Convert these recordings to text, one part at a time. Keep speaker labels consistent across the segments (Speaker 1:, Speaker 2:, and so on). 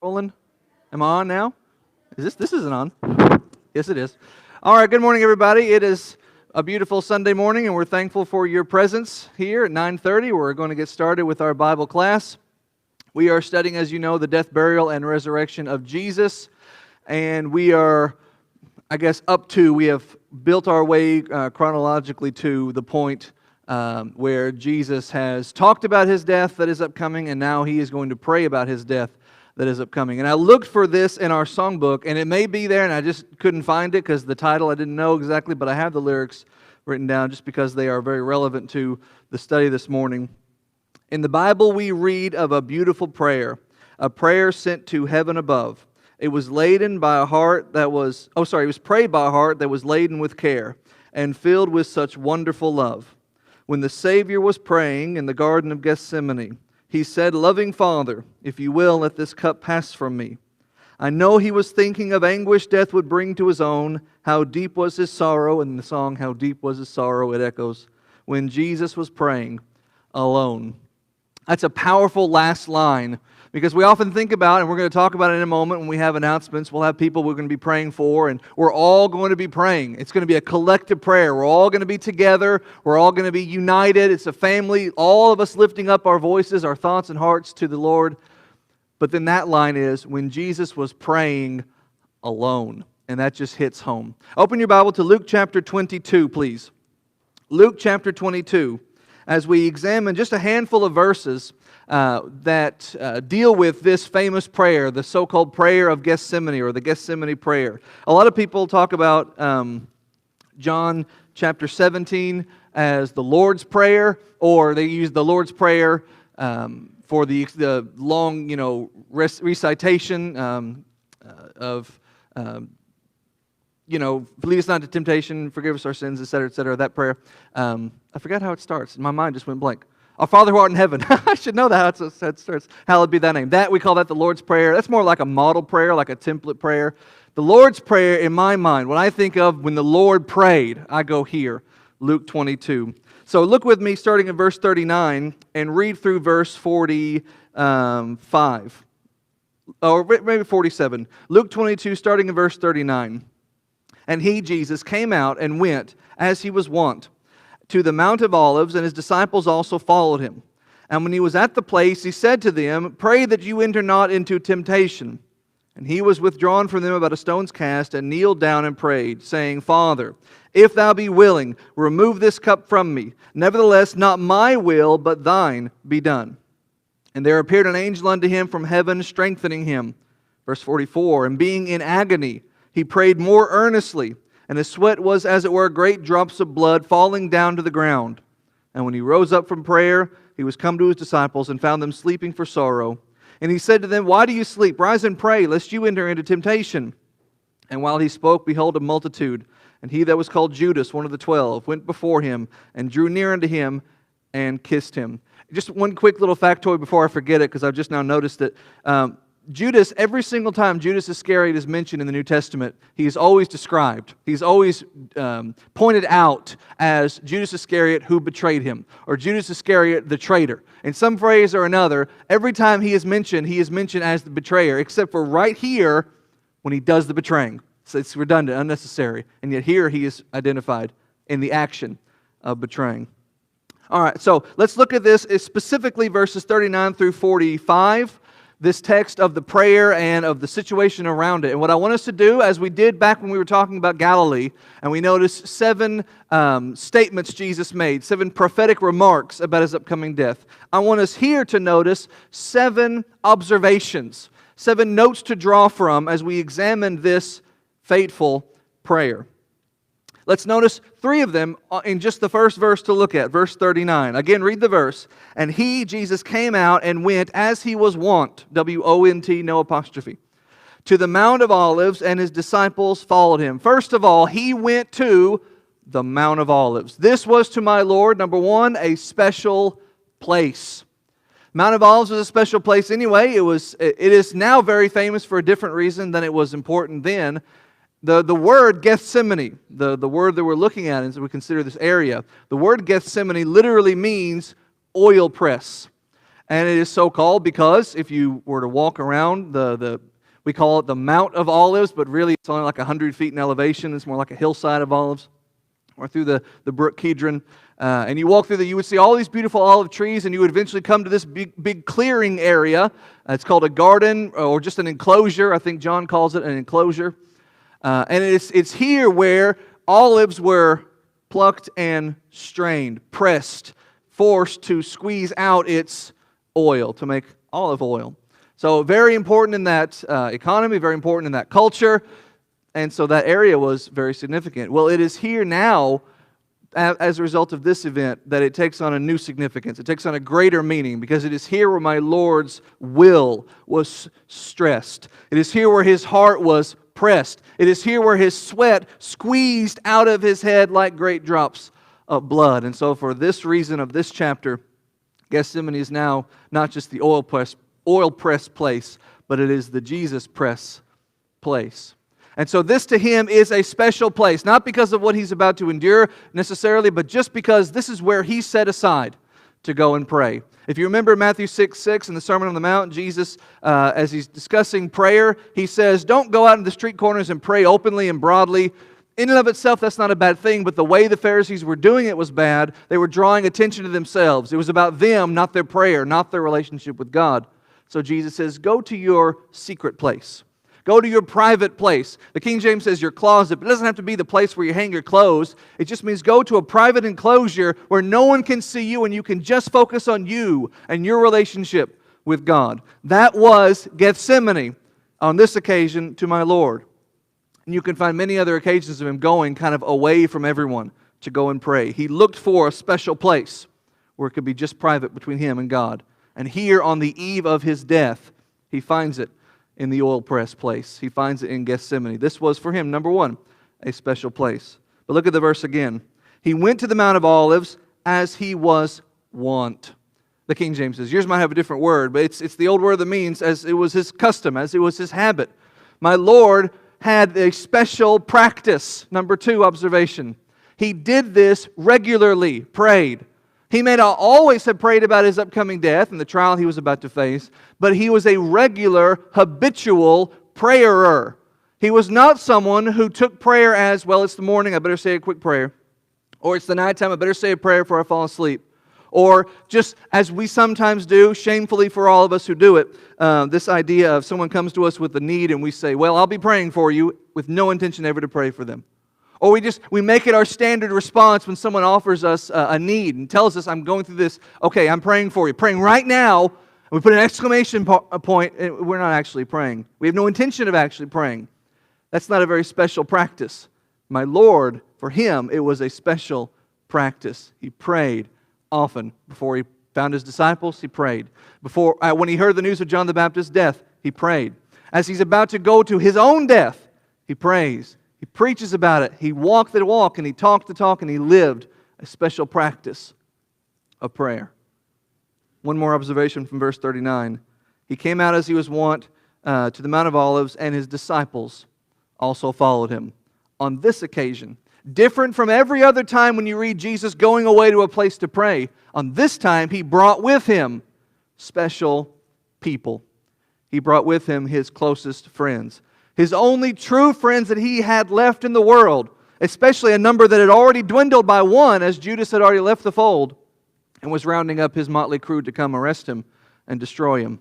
Speaker 1: Rolling? Am I on now? This isn't on? Yes, it is. All right, good morning, everybody. It is a beautiful Sunday morning, and we're thankful for your presence here at 9:30. We're going to get started with our Bible class. We are studying, as you know, the death, burial, and resurrection of Jesus, and we are, we have built our way chronologically to the point where Jesus has talked about his death that is upcoming, and now he is going to pray about his death that is upcoming. And I looked for this in our songbook, and it may be there, and I just couldn't find it because the title I didn't know exactly, but I have the lyrics written down just because they are very relevant to the study this morning. In the Bible, we read of a beautiful prayer, a prayer sent to heaven above. It was laden by a heart that was, it was prayed by a heart that was laden with care and filled with such wonderful love. When the Savior was praying in the Garden of Gethsemane, he said, "Loving Father, if you will, let this cup pass from me." I know he was thinking of anguish death would bring to his own. How deep was his sorrow. In the song, "How Deep Was His Sorrow," it echoes, when Jesus was praying alone. That's a powerful last line, because we often think about, and we're going to talk about it in a moment when we have announcements, we'll have people we're going to be praying for, and we're all going to be praying. It's going to be a collective prayer. We're all going to be together. We're all going to be united. It's a family, all of us lifting up our voices, our thoughts and hearts to the Lord. But then that line is, when Jesus was praying alone. And that just hits home. Open your Bible to Luke chapter 22, please. Luke chapter 22. As we examine just a handful of verses that deal with this famous prayer, the so-called prayer of Gethsemane, or the Gethsemane prayer. A lot of people talk about John chapter 17 as the Lord's Prayer, or they use the Lord's Prayer for the long, recitation of lead us not into temptation, forgive us our sins, etc., that prayer. I forgot how it starts. My mind just went blank. Our Father who art in heaven. I should know that how it starts. Hallowed be thy name. We call that the Lord's Prayer. That's more like a model prayer, like a template prayer. The Lord's Prayer, in my mind, when I think of when the Lord prayed, I go here, Luke 22. So look with me starting in verse 39 and read through verse 45. Or maybe 47. Luke 22, starting in verse 39. And he, Jesus, came out and went, as he was wont, to the Mount of Olives, and his disciples also followed him. And when he was at the place, he said to them, "Pray that you enter not into temptation." And he was withdrawn from them about a stone's cast, and kneeled down and prayed, saying, "Father, if thou be willing, remove this cup from me. Nevertheless, not my will, but thine be done." And there appeared an angel unto him from heaven, strengthening him. Verse 44, and being in agony, he prayed more earnestly, and his sweat was, as it were, great drops of blood falling down to the ground. And when he rose up from prayer, he was come to his disciples, and found them sleeping for sorrow. And he said to them, "Why do you sleep? Rise and pray, lest you enter into temptation." And while he spoke, behold, a multitude, and he that was called Judas, one of the 12, went before him, and drew near unto him, and kissed him. Just one quick little factoid before I forget it, because I've just now noticed it. Judas, every single time Judas Iscariot is mentioned in the New Testament, he is always described. He's always pointed out as Judas Iscariot who betrayed him, or Judas Iscariot the traitor. In some phrase or another, every time he is mentioned as the betrayer, except for right here when he does the betraying. So it's redundant, unnecessary, and yet here he is identified in the action of betraying. All right, so let's look at this, specifically verses 39 through 45. This text of the prayer and of the situation around it. And what I want us to do, as we did back when we were talking about Galilee, and we noticed 7 statements Jesus made, 7 prophetic remarks about his upcoming death. I want us here to notice 7 observations, 7 notes to draw from as we examine this fateful prayer. Let's notice 3 of them in just the first verse to look at, verse 39. Again, read the verse. And he, Jesus, came out and went as he was wont, W-O-N-T, no apostrophe, to the Mount of Olives, and his disciples followed him. First of all, he went to the Mount of Olives. This was to my Lord, number 1, a special place. Mount of Olives was a special place anyway. It is now very famous for a different reason than it was important then. The word Gethsemane, the word that we're looking at as we consider this area, the word Gethsemane literally means oil press. And it is so called because if you were to walk around we call it the Mount of Olives, but really it's only like 100 feet in elevation. It's more like a hillside of olives, or through the brook Kidron. And you walk through you would see all these beautiful olive trees, and you would eventually come to this big clearing area. It's called a garden, or just an enclosure. I think John calls it an enclosure. And it's here where olives were plucked and strained, pressed, forced to squeeze out its oil to make olive oil. So very important in that economy, very important in that culture, and so that area was very significant. Well, it is here now, as a result of this event, that it takes on a new significance. It takes on a greater meaning, because it is here where my Lord's will was stressed. It is here where His heart was pressed. It is here where His sweat squeezed out of His head like great drops of blood. And so for this reason of this chapter, Gethsemane is now not just the oil press place, but it is the Jesus press place. And so this to Him is a special place, not because of what He's about to endure necessarily, but just because this is where He set aside to go and pray. If you remember Matthew 6:6 in the Sermon on the Mount, Jesus, as He's discussing prayer, He says, don't go out in the street corners and pray openly and broadly. In and of itself, that's not a bad thing, but the way the Pharisees were doing it was bad. They were drawing attention to themselves. It was about them, not their prayer, not their relationship with God. So Jesus says, go to your secret place. Go to your private place. The King James says your closet, but it doesn't have to be the place where you hang your clothes. It just means go to a private enclosure where no one can see you and you can just focus on you and your relationship with God. That was Gethsemane on this occasion to my Lord. And you can find many other occasions of Him going kind of away from everyone to go and pray. He looked for a special place where it could be just private between Him and God. And here on the eve of His death, He finds it in the oil press place. He finds it in Gethsemane. This was for Him, number one, a special place. But look at the verse again. He went to the Mount of Olives as He was wont. The King James says, yours might have a different word, but it's the old word that means as it was His custom, as it was His habit. My Lord had a special practice. Number two observation. He did this regularly, prayed. He may not always have prayed about His upcoming death and the trial He was about to face, but He was a regular, habitual prayerer. He was not someone who took prayer as, well, it's the morning, I better say a quick prayer. Or it's the nighttime, I better say a prayer before I fall asleep. Or just as we sometimes do, shamefully for all of us who do it, this idea of someone comes to us with a need and we say, well, I'll be praying for you, with no intention ever to pray for them. Or we make it our standard response when someone offers us a need and tells us, I'm going through this, okay, I'm praying for you, praying right now. We put an exclamation point, and we're not actually praying. We have no intention of actually praying. That's not a very special practice. My Lord, for Him, it was a special practice. He prayed often. Before He found His disciples, He prayed. When He heard the news of John the Baptist's death, He prayed. As He's about to go to His own death, He prays. He preaches about it. He walked the walk, and He talked the talk, and He lived a special practice of prayer. One more observation from verse 39. He came out as He was wont to the Mount of Olives, and His disciples also followed Him. On this occasion, different from every other time when you read Jesus going away to a place to pray, on this time He brought with Him special people. He brought with Him His closest friends. His only true friends that He had left in the world, especially a number that had already dwindled by one as Judas had already left the fold and was rounding up his motley crew to come arrest Him and destroy Him.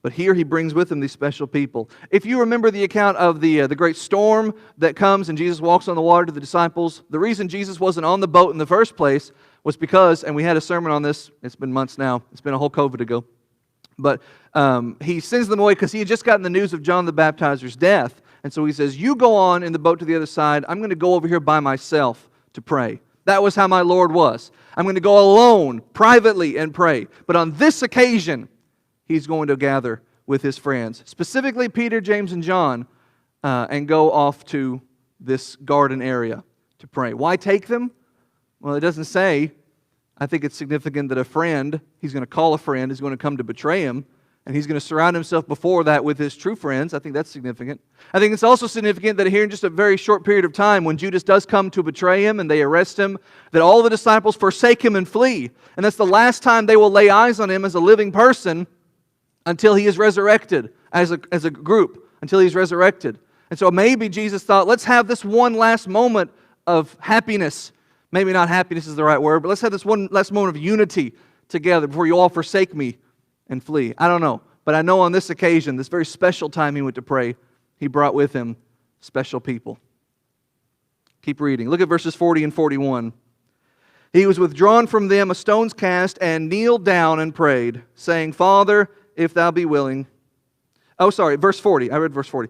Speaker 1: But here He brings with Him these special people. If you remember the account of the great storm that comes and Jesus walks on the water to the disciples, the reason Jesus wasn't on the boat in the first place was because, and we had a sermon on this, it's been months now, it's been a whole COVID ago, but He sends them away because He had just gotten the news of John the Baptizer's death. And so He says, you go on in the boat to the other side, I'm going to go over here by myself to pray. That was how my Lord was. I'm going to go alone, privately, and pray. But on this occasion, He's going to gather with His friends, specifically Peter, James, and John, and go off to this garden area to pray. Why take them? Well, it doesn't say. I think it's significant that a friend, He's going to call a friend, is going to come to betray Him. And he's going to surround himself before that with his true friends. I think that's significant. I think it's also significant that here in just a very short period of time, when Judas does come to betray him and they arrest him, that all the disciples forsake him and flee. And that's the last time they will lay eyes on him as a living person until he is resurrected as a group, until he's resurrected. And so maybe Jesus thought, let's have this one last moment of happiness. Maybe not happiness is the right word, but let's have this one last moment of unity together before you all forsake me and flee. I don't know. But I know on this occasion, this very special time he went to pray, he brought with him special people. Keep reading. Look at verses 40 and 41. He was withdrawn from them a stone's cast and kneeled down and prayed, saying, Father, if thou be willing. Oh, sorry, verse 40. I read verse 40.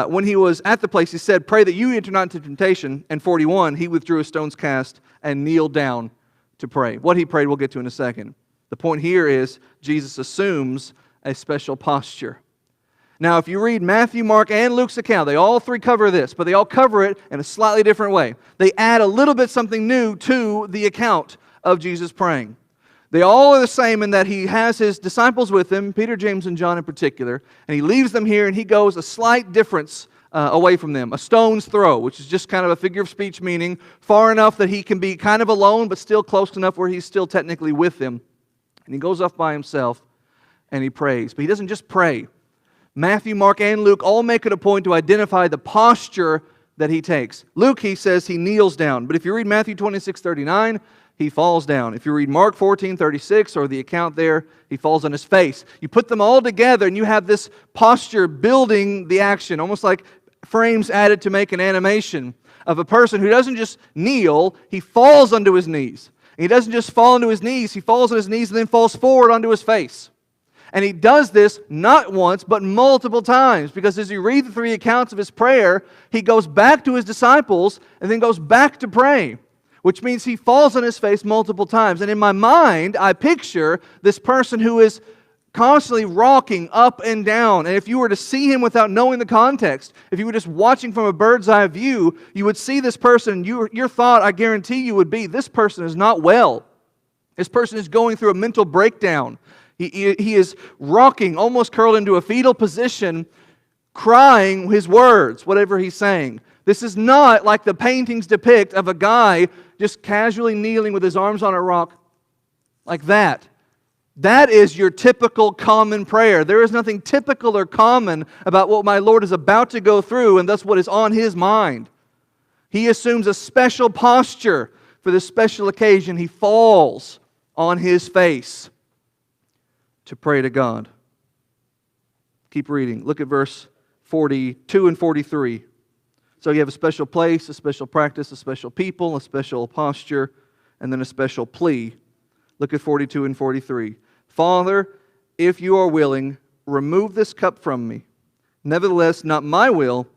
Speaker 1: When he was at the place, he said, pray that you enter not into temptation. And 41, he withdrew a stone's cast and kneeled down to pray. What he prayed, we'll get to in a second. The point here is Jesus assumes a special posture. Now, if you read Matthew, Mark, and Luke's account, they all three cover this, but they all cover it in a slightly different way. They add a little bit something new to the account of Jesus praying. They all are the same in that he has his disciples with him, Peter, James, and John in particular, and he leaves them here and he goes a slight difference away from them, a stone's throw, which is just kind of a figure of speech meaning far enough that he can be kind of alone, but still close enough where he's still technically with them. And he goes off by himself and he prays. But he doesn't just pray. Matthew, Mark, and Luke all make it a point to identify the posture that he takes. Luke, he says he kneels down. But if you read Matthew 26:39, he falls down. If you read Mark 14:36 or the account there, he falls on his face. You put them all together and you have this posture building the action, almost like frames added to make an animation of a person who doesn't just kneel, he falls onto his knees. He doesn't just fall onto his knees, he falls on his knees and then falls forward onto his face. And he does this not once, but multiple times, because as you read the three accounts of his prayer, he goes back to his disciples and then goes back to pray, which means he falls on his face multiple times. And in my mind, I picture this person who is constantly rocking up and down. And if you were to see him without knowing the context, if you were just watching from a bird's eye view, you would see this person, and your thought, I guarantee you, would be, this person is not well. This person is going through a mental breakdown. He is rocking, almost curled into a fetal position, crying his words, whatever he's saying. This is not like the paintings depict of a guy just casually kneeling with his arms on a rock like that. That is your typical common prayer. There is nothing typical or common about what my Lord is about to go through, and that's what is on His mind. He assumes a special posture for this special occasion. He falls on His face to pray to God. Keep reading. Look at verse 42 and 43. So you have a special place, a special practice, a special people, a special posture, and then a special plea. Look at 42 and 43. Father, if you are willing, remove this cup from me. Nevertheless, not my will,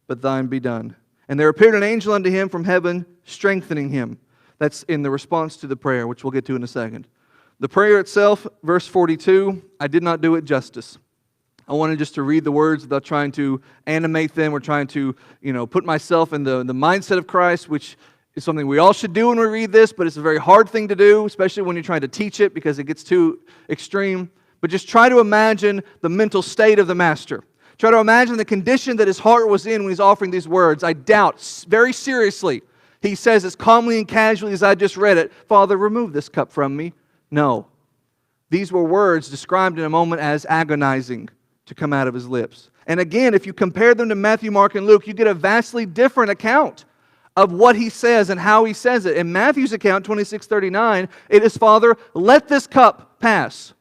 Speaker 1: but thine be done. And there appeared an angel unto him from heaven, strengthening him. That's in the response to the prayer, which we'll get to in a second. The prayer itself, verse 42, I did not do it justice. I wanted just to read the words without trying to animate them or trying to, put myself in the mindset of Christ, which is something we all should do when we read this, but it's a very hard thing to do, especially when you're trying to teach it because it gets too extreme. But just try to imagine the mental state of the master. Try to imagine the condition that his heart was in when he's offering these words. I doubt, very seriously, he says as calmly and casually as I just read it, Father, remove this cup from me. No. These were words described in a moment as agonizing to come out of his lips. And again, if you compare them to Matthew, Mark, and Luke, you get a vastly different account of what he says and how he says it. In Matthew's account, 26:39, it is, Father, let this cup pass.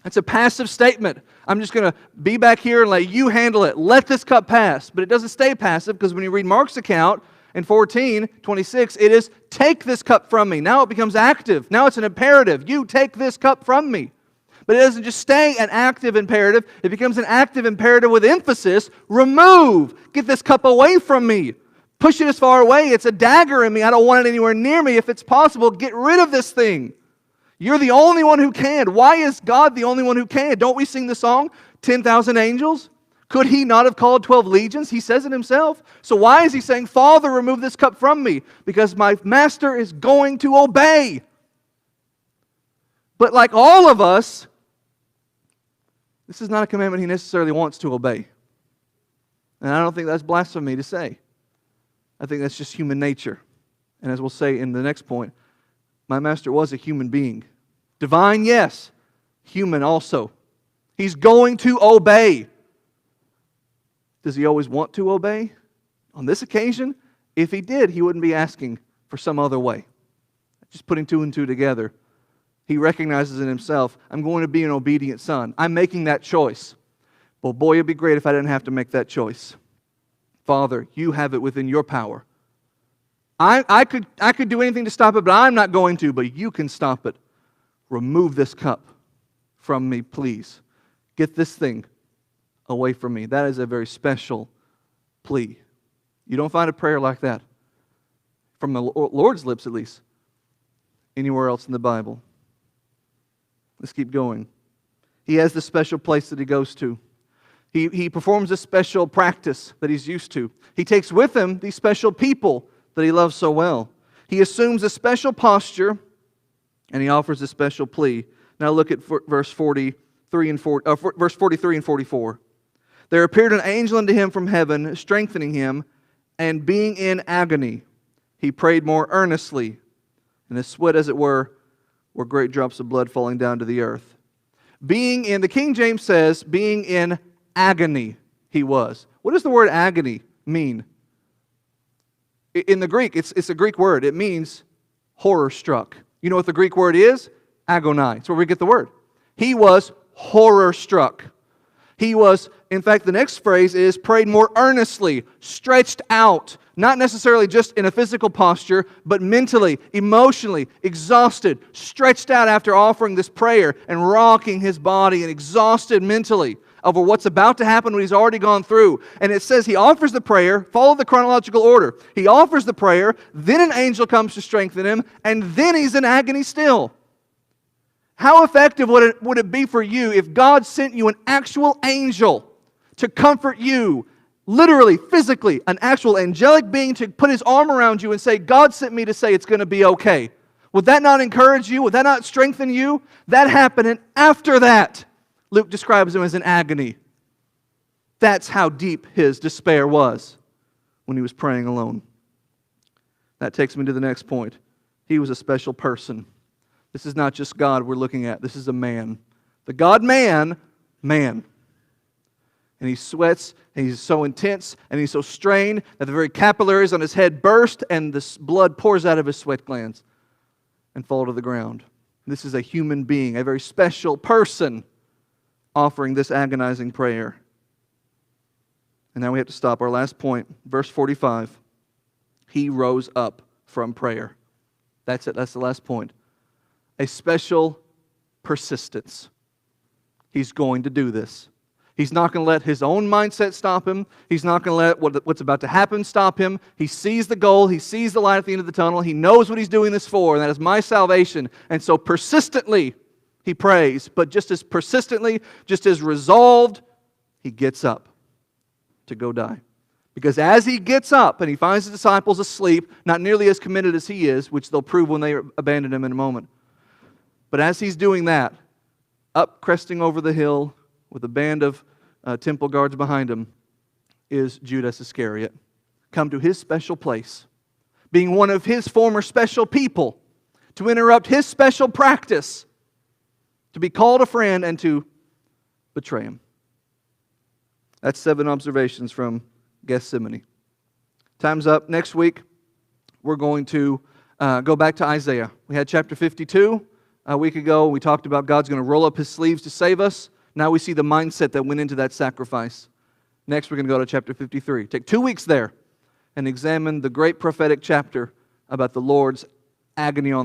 Speaker 1: That's a passive statement. I'm just going to be back here and let you handle it. Let this cup pass. But it doesn't stay passive, because when you read Mark's account in 14:26, it is, take this cup from me. Now it becomes active. Now it's an imperative. You take this cup from me. But it doesn't just stay an active imperative. It becomes an active imperative with emphasis. Remove. Get this cup away from me. Push it as far away. It's a dagger in me. I don't want it anywhere near me. If it's possible, get rid of this thing. You're the only one who can. Why is God the only one who can? Don't we sing the song, 10,000 angels? Could He not have called 12 legions? He says it Himself. So why is He saying, Father, remove this cup from me? Because my master is going to obey. But like all of us, This is not a commandment he necessarily wants to obey. And I don't think that's blasphemy to say. I think that's just human nature. And as we'll say in the next point, my master was a human being. Divine, yes. Human also. He's going to obey. Does he always want to obey? On this occasion, if he did, he wouldn't be asking for some other way. Just putting two and two together. He recognizes in himself, I'm going to be an obedient son. I'm making that choice. Well, boy, it'd be great if I didn't have to make that choice. Father, you have it within your power. I could do anything to stop it, but I'm not going to, but you can stop it. Remove this cup from me, please. Get this thing away from me. That is a very special plea. You don't find a prayer like that, from the Lord's lips at least, anywhere else in the Bible. Let's keep going. He has this special place that he goes to. He performs a special practice that he's used to. He takes with him these special people that he loves so well. He assumes a special posture, and he offers a special plea. Now look at verse 43 and 44. There appeared an angel unto him from heaven, strengthening him, and being in agony, he prayed more earnestly, and his sweat, as it were great drops of blood falling down to the earth. The King James says, being in agony he was. What does the word agony mean? In the Greek, it's a Greek word. It means horror struck. You know what the Greek word is? Agoni. It's where we get the word. He was horror struck. He was, in fact, the next phrase is prayed more earnestly, stretched out, not necessarily just in a physical posture, but mentally, emotionally, exhausted, stretched out after offering this prayer and rocking his body and exhausted mentally over what's about to happen when he's already gone through. And it says he offers the prayer, follow the chronological order. He offers the prayer, then an angel comes to strengthen him, and then he's in agony still. How effective would it be for you if God sent you an actual angel to comfort you, literally, physically, an actual angelic being to put his arm around you and say, God sent me to say it's going to be okay? Would that not encourage you? Would that not strengthen you? That happened, and after that, Luke describes him as in agony. That's how deep his despair was when he was praying alone. That takes me to the next point. He was a special person. This is not just God we're looking at. This is a man. The God-man, man. And he sweats, and he's so intense, and he's so strained that the very capillaries on his head burst, and the blood pours out of his sweat glands and fall to the ground. This is a human being, a very special person, offering this agonizing prayer. And now we have to stop. Our last point, verse 45. He rose up from prayer. That's it. That's the last point. A special persistence. He's going to do this. He's not going to let his own mindset stop him. He's not going to let what's about to happen stop him. He sees the goal. He sees the light at the end of the tunnel. He knows what he's doing this for, and that is my salvation. And so persistently, he prays. But just as persistently, just as resolved, he gets up to go die. Because as he gets up and he finds the disciples asleep, not nearly as committed as he is, which they'll prove when they abandon him in a moment. But as he's doing that, up cresting over the hill with a band of temple guards behind him is Judas Iscariot, come to his special place, being one of his former special people, to interrupt his special practice, to be called a friend and to betray him. That's 7 observations from Gethsemane. Time's up. Next week, we're going to go back to Isaiah. We had chapter 52 a week ago. We talked about God's going to roll up his sleeves to save us. Now we see the mindset that went into that sacrifice. Next, we're going to go to chapter 53. Take 2 weeks there and examine the great prophetic chapter about the Lord's agony on the